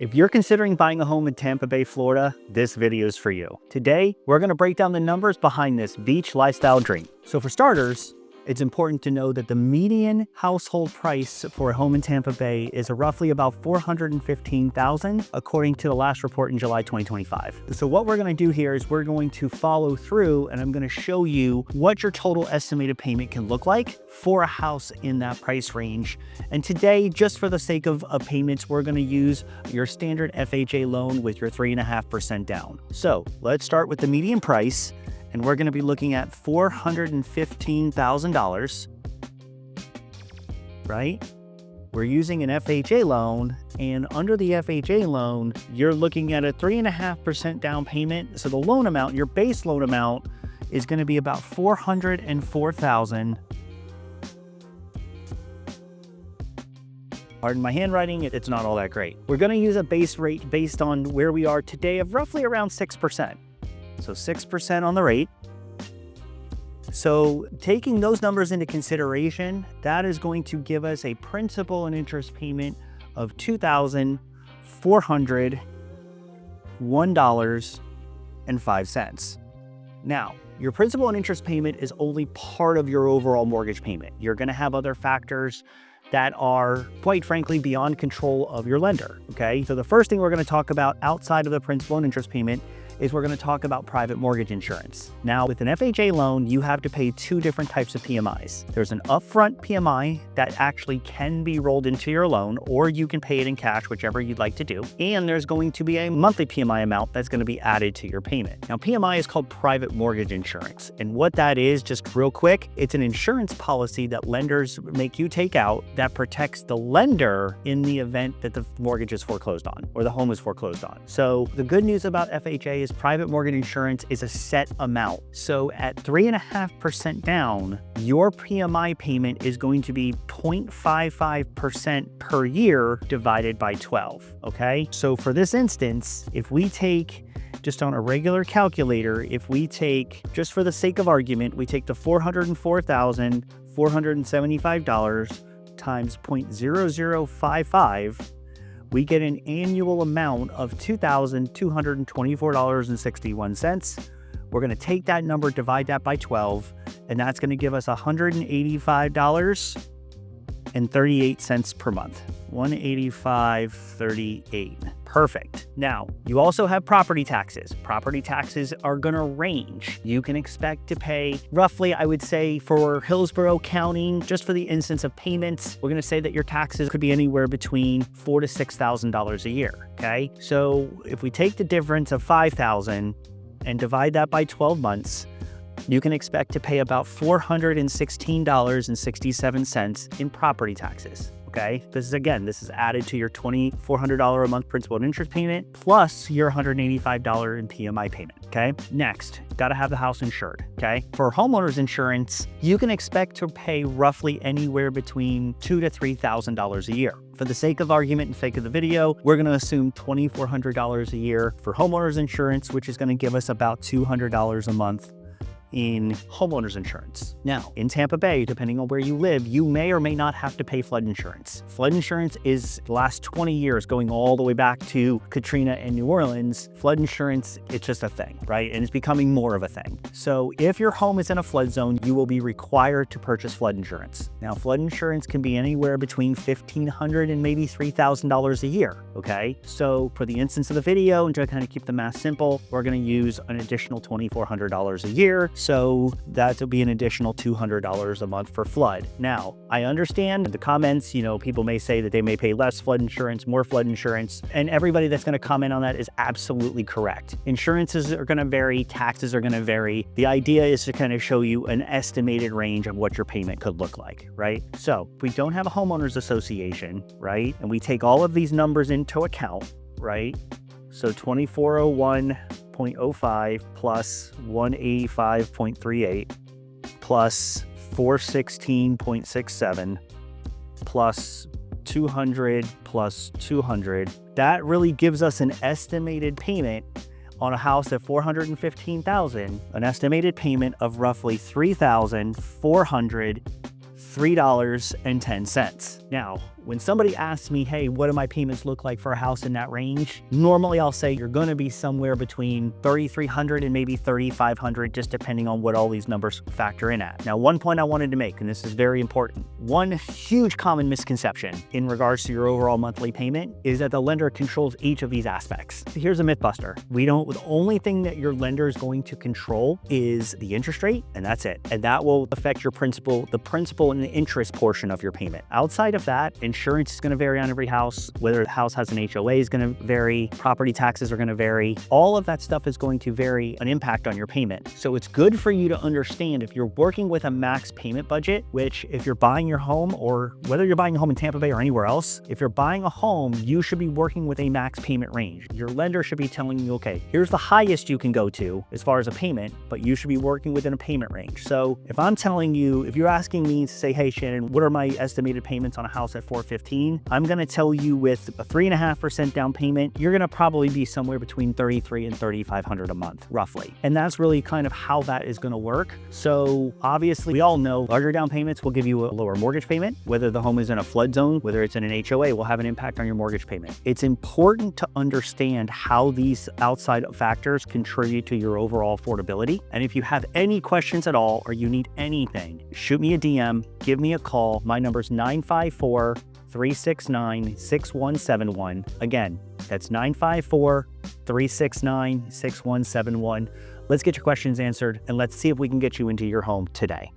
If you're considering buying a home in Tampa Bay, Florida, this video is for you. Today, we're going to break down the numbers behind this beach lifestyle dream. So for starters, it's important to know that the median household price for a home in Tampa Bay is roughly about $415,000, according to the last report in July 2025. So what we're going to do here is we're going to follow through and I'm going to show you what your total estimated payment can look like for a house in that price range. And today, just for the sake of payments, we're going to use your standard FHA loan with your 3.5% down. So let's start with the median price. And we're going to be looking at $415,000, right? We're using an FHA loan, and under the FHA loan, you're looking at a 3.5% down payment. So the loan amount, your base loan amount, is going to be about $404,000. Pardon my handwriting, it's not all that great. We're going to use a base rate based on where we are today of roughly around 6%. So 6% on the rate. So taking those numbers into consideration, that is going to give us a principal and interest payment of $2,401.05. Now, your principal and interest payment is only part of your overall mortgage payment. You're going to have other factors that are, quite frankly, beyond control of your lender, okay? So the first thing we're going to talk about outside of the principal and interest payment is we're going to talk about private mortgage insurance. Now, with an FHA loan, you have to pay two different types of PMIs. There's an upfront PMI that actually can be rolled into your loan, or you can pay it in cash, whichever you'd like to do. And there's going to be a monthly PMI amount that's going to be added to your payment. Now, PMI is called private mortgage insurance. And what that is, just real quick, it's an insurance policy that lenders make you take out that protects the lender in the event that the mortgage is foreclosed on or the home is foreclosed on. So the good news about FHA is private mortgage insurance is a set amount. So at 3.5% down, your PMI payment is going to be 0.55% per year divided by 12, okay? So for this instance, if we take just on a regular calculator, if we take, just for the sake of argument, we take the $404,475 times 0.0055, we get an annual amount of $2,224.61. We're going to take that number, divide that by 12, and that's going to give us $185.38 per month. $185.38. Perfect. Now, you also have property taxes. Property taxes are going to range. You can expect to pay roughly, I would say, for Hillsborough County, just for the instance of payments, we're going to say that your taxes could be anywhere between $4,000 to $6,000 a year. Okay. So if we take the difference of $5,000 and divide that by 12 months, you can expect to pay about $416.67 in property taxes. Okay, this is added to your $2,400 a month principal and interest payment plus your $185 in PMI payment. Okay, next, got to have the house insured. Okay, for homeowners insurance, you can expect to pay roughly anywhere between $2,000 to $3,000 a year. For the sake of argument and sake of the video, we're going to assume $2,400 a year for homeowners insurance, which is going to give us about $200 a month in homeowners insurance. Now, in Tampa Bay, depending on where you live, you may or may not have to pay flood insurance. Flood insurance is the last 20 years, going all the way back to Katrina and New Orleans. Flood insurance, it's just a thing, right? And it's becoming more of a thing. So if your home is in a flood zone, you will be required to purchase flood insurance. Now, flood insurance can be anywhere between $1,500 and maybe $3,000 a year, okay? So for the instance of the video, and to kind of keep the math simple, we're gonna use an additional $2,400 a year. So that will be an additional $200 a month for flood. Now, I understand the comments, people may say that they may pay less flood insurance, more flood insurance, and everybody that's going to comment on that is absolutely correct. Insurances are going to vary, taxes are going to vary. The idea is to kind of show you an estimated range of what your payment could look like, right? So if we don't have a homeowners association, right, and we take all of these numbers into account, right? So 2401.05 plus 185.38 plus 416.67 plus 200 plus 200. That really gives us an estimated payment on a house at $415,000, an estimated payment of roughly $3,403.10. Now, when somebody asks me, hey, what do my payments look like for a house in that range? Normally I'll say you're gonna be somewhere between $3,300 and maybe $3,500, just depending on what all these numbers factor in at. Now, one point I wanted to make, and this is very important, one huge common misconception in regards to your overall monthly payment is that the lender controls each of these aspects. Here's a myth buster. The only thing that your lender is going to control is the interest rate, and that's it. And that will affect your principal, the principal and the interest portion of your payment. Outside of that, insurance is going to vary on every house. Whether the house has an HOA is going to vary. Property taxes are going to vary. All of that stuff is going to vary an impact on your payment. So it's good for you to understand if you're working with a max payment budget, which if you're buying your home, or whether you're buying a home in Tampa Bay or anywhere else, if you're buying a home, you should be working with a max payment range. Your lender should be telling you, okay, here's the highest you can go to as far as a payment, but you should be working within a payment range. So if I'm telling you, if you're asking me to say, hey, Shannon, what are my estimated payments on a house at $415? I'm going to tell you with a 3.5% down payment, you're going to probably be somewhere between $3,300 and $3,500 a month, roughly. And that's really kind of how that is going to work. So obviously we all know larger down payments will give you a lower mortgage payment. Whether the home is in a flood zone, whether it's in an HOA, will have an impact on your mortgage payment. It's important to understand how these outside factors contribute to your overall affordability. And if you have any questions at all, or you need anything, shoot me a DM, give me a call. My number is 954-369-6171. Again, that's 954-369-6171. Let's get your questions answered, and let's see if we can get you into your home today.